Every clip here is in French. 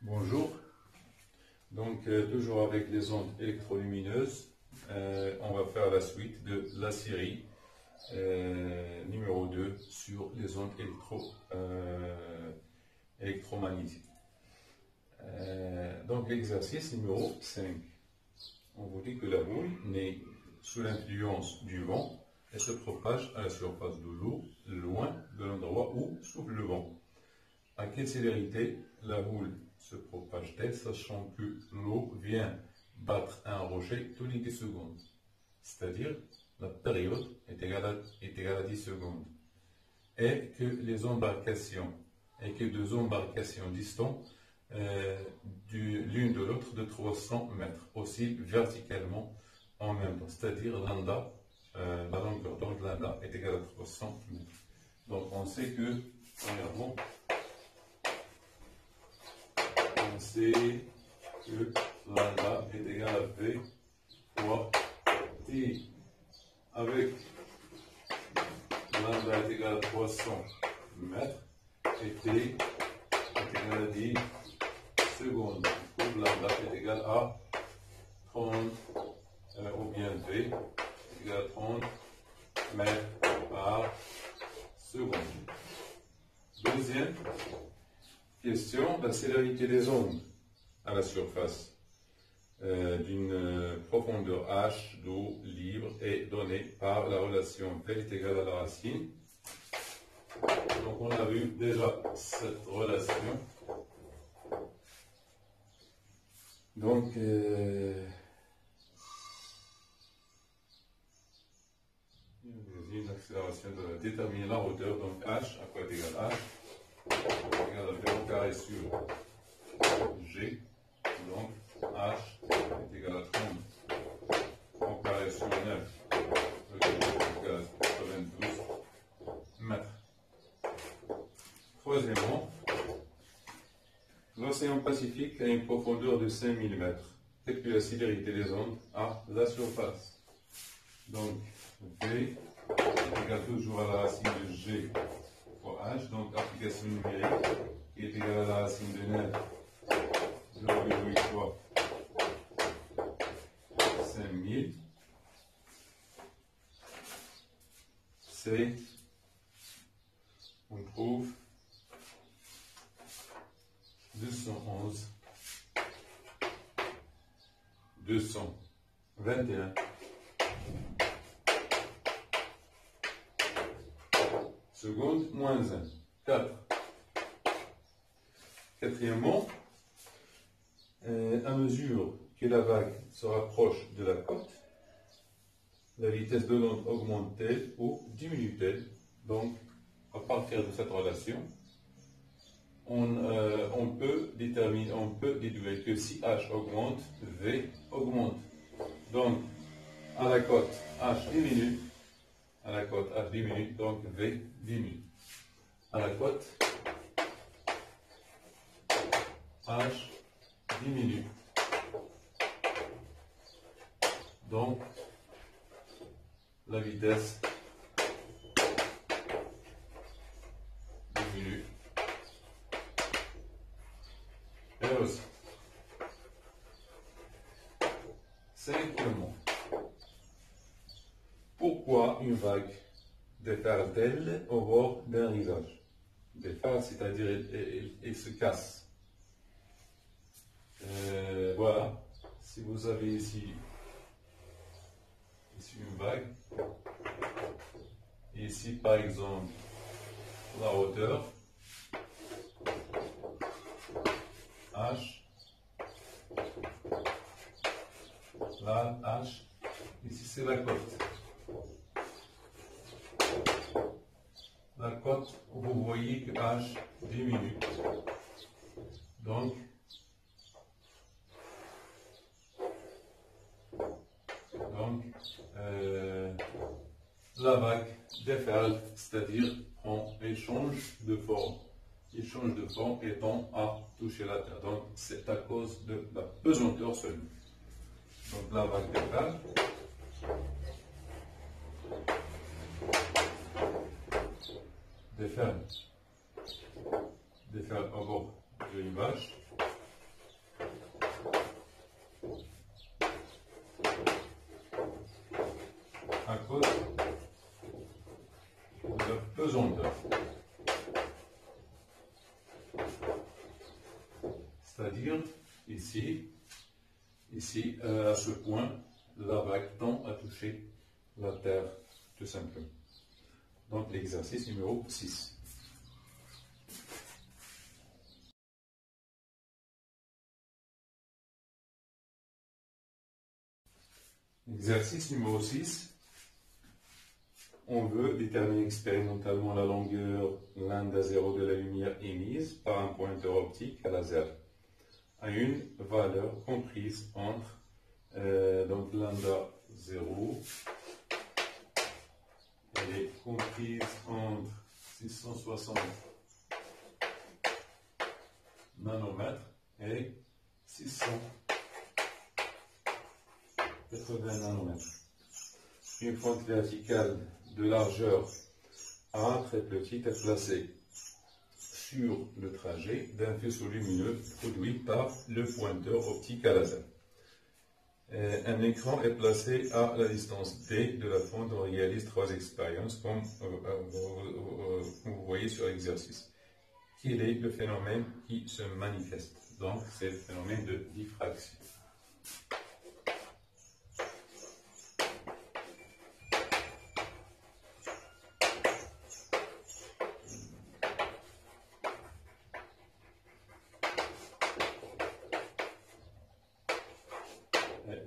Bonjour, donc toujours avec les ondes électrolumineuses, on va faire la suite de la série numéro 2 sur les ondes électromagnétiques. Donc l'exercice numéro 5, on vous dit que la boule naît sous l'influence du vent et se propage à la surface de l'eau, loin de l'endroit où souffle le vent. À quelle célérité la boule se propage-t-elle, sachant que l'eau vient battre un rocher tous les 10 secondes, c'est-à-dire la période est égale à 10 secondes, et que deux embarcations distantes l'une de l'autre de 300 mètres oscillent verticalement en même temps, c'est-à-dire lambda, la longueur d'onde lambda est égale à 300 mètres. Donc on sait que, premièrement, on sait que lambda est égal à V fois T, avec lambda est égal à 300 mètres et T est égal à 10 secondes. Du coup, lambda est égal à 30, ou bien V est égal à 30 mètres par seconde. Deuxième question, la célérité des ondes à la surface d'une profondeur h d'eau libre est donnée par la relation V est égale à la racine. Donc on a vu déjà cette relation. Donc une accélération de déterminer la hauteur, donc h, à quoi est égal h égal à V au carré sur G, donc h est égal à 30 au carré sur 9, le carré est égal à 92 mètres. Troisièmement, l'océan Pacifique a une profondeur de 5000 mètres, et puis la célérité des ondes à la surface. Donc V est égal toujours à la racine de G fois H, donc application numérique qui est égale à la racine de 9, 0,8 fois 5000, c'est, on trouve 211, 221 secondes moins 1, 4. Quatrièmement, à mesure que la vague se rapproche de la côte, la vitesse de l'onde augmente-t-elle ou diminue-t-elle? Donc, à partir de cette relation, on peut déduire que si H augmente, V augmente. Donc, à la côte, H diminue. À la côte, H diminue, donc V diminue. À la côte, H diminue. Donc, la vitesse diminue. Et aussi. Cinquièmement, pourquoi une vague déferle-t-elle au bord d'un rivage? Déferle, c'est-à-dire elle se casse. Voilà, si vous avez ici une vague, et ici par exemple la hauteur H, là H, ici c'est la côte. La côte, vous voyez que H diminue. Donc, la vague déferle, c'est-à-dire elle change de forme. Il change de forme et tend à toucher la terre. Donc, c'est à cause de la pesanteur seulement. Donc, la vague déferle. Déferle au bord de l'image. cause de leur pesanteur. C'est-à-dire, ici, à ce point, la vague tend à toucher la terre, tout simplement. Donc, l'exercice numéro 6. Exercice numéro 6. On veut déterminer expérimentalement la longueur lambda 0 de la lumière émise par un pointeur optique à laser à une valeur comprise entre donc lambda 0 elle est comprise entre 660 nanomètres et 680 nanomètres. Une fente verticale de largeur A très petite est placée sur le trajet d'un faisceau lumineux produit par le pointeur optique à laser. Un écran est placé à la distance D de la fente. On réalise 3 expériences comme vous voyez sur l'exercice. Quel est le phénomène qui se manifeste? Donc c'est le phénomène de diffraction.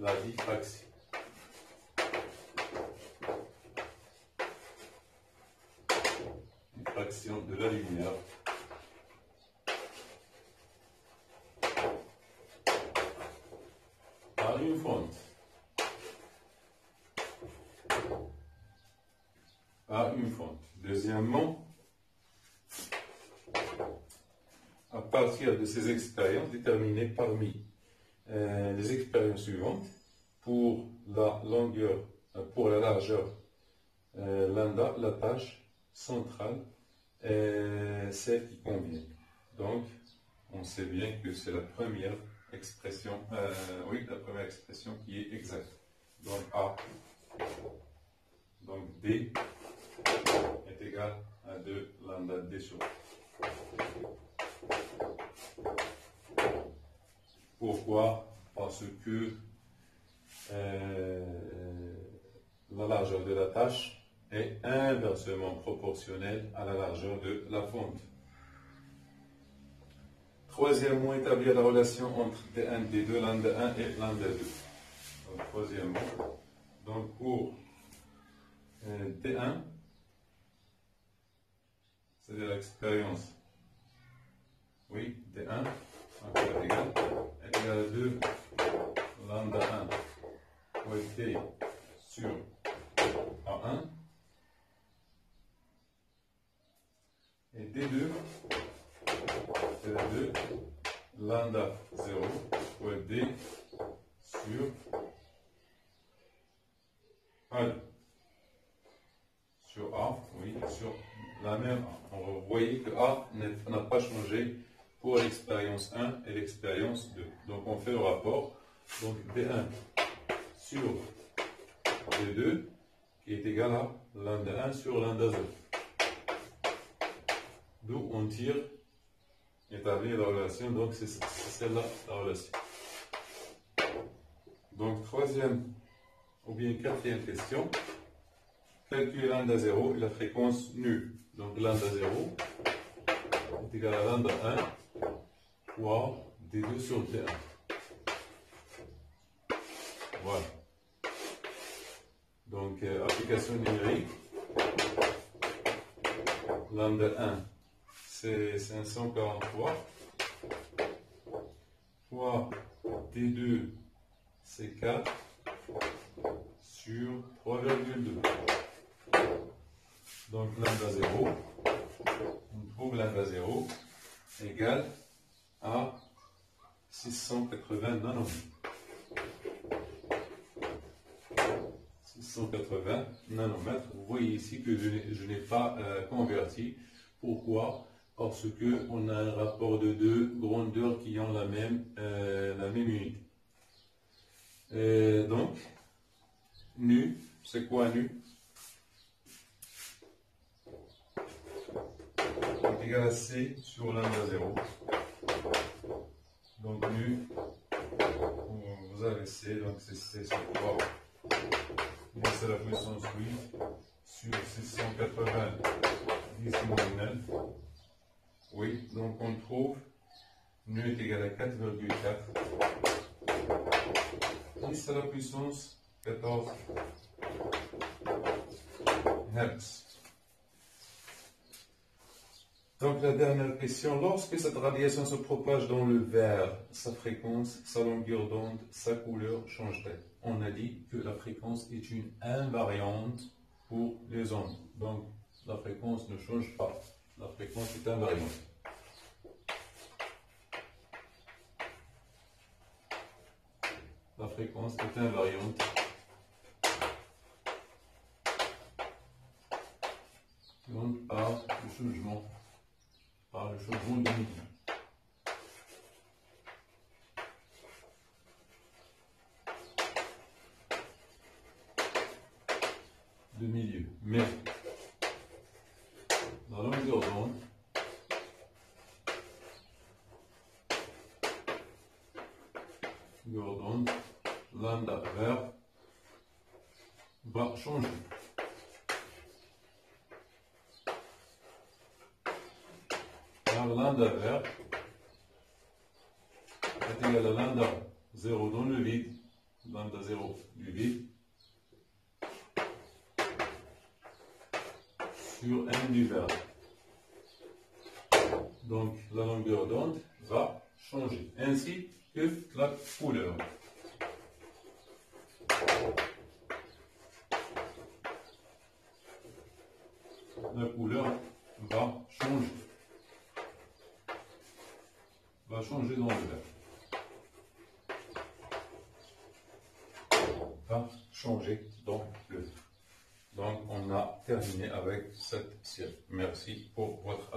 La diffraction. Diffraction de la lumière par une fente. Deuxièmement, à partir de ces expériences, déterminer parmi les expériences suivantes pour la longueur, pour la largeur lambda, la tâche centrale est celle qui convient. Donc, on sait bien que c'est la première expression, la première expression qui est exacte. Donc A, donc D est égal à 2 lambda D sur A. Pourquoi? Parce que la largeur de la tâche est inversement proportionnelle à la largeur de la fente. Troisièmement, établir la relation entre D1, D2, lambda 1 et lambda 2. Donc, troisièmement, donc pour D1, c'est-à-dire l'expérience, oui, D1 est égal à 2 lambda 1 fois T sur A1 et D2 c'est la 2 lambda 0 fois D sur A2 sur A, oui, sur la même A. Vous voyez que A n'a pas changé pour l'expérience 1 et l'expérience 2. Donc on fait le rapport. Donc D1 sur D2 qui est égal à lambda 1 sur lambda 0. D'où on tire, établir la relation, donc c'est celle-là la relation. Donc troisième ou bien quatrième question, calculer lambda 0 et la fréquence nue. Donc lambda 0 est égal à lambda 1 fois D2 sur D1. Voilà. Donc, application numérique. Lambda 1, c'est 543. Fois D2, c'est 4 sur 3,2. Donc, lambda 0, on trouve lambda 0 égale à 680 nanomètres. 680 nanomètres. Vous voyez ici que je n'ai pas converti. Pourquoi? Parce qu'on a un rapport de deux grandeurs qui ont la même unité. Donc, nu, c'est quoi nu? égale à C sur lambda 0. Donc nu, vous avez C, donc c'est C sur 3. C'est la puissance 8 sur 680 décimaux. Oui, donc on trouve nu est égal à 4,4. 10 à la puissance 14 Hz. Donc la dernière question, lorsque cette radiation se propage dans le verre, sa fréquence, sa longueur d'onde, sa couleur change-t-elle? On a dit que la fréquence est une invariante pour les ondes. Donc la fréquence ne change pas. La fréquence est invariante. La fréquence est invariante. Donc par le changement de milieu. Mais la longueur d'onde, lambda vert, va changer. Car lambda vert est égal à lambda 0 dans le vide, lambda 0 du vide, sur 1 du vert. Donc la longueur d'onde va changer, ainsi que la couleur. La couleur va changer. Dans le vert. Va changer dans le vert. Donc on a terminé avec cette série. Merci pour votre attention.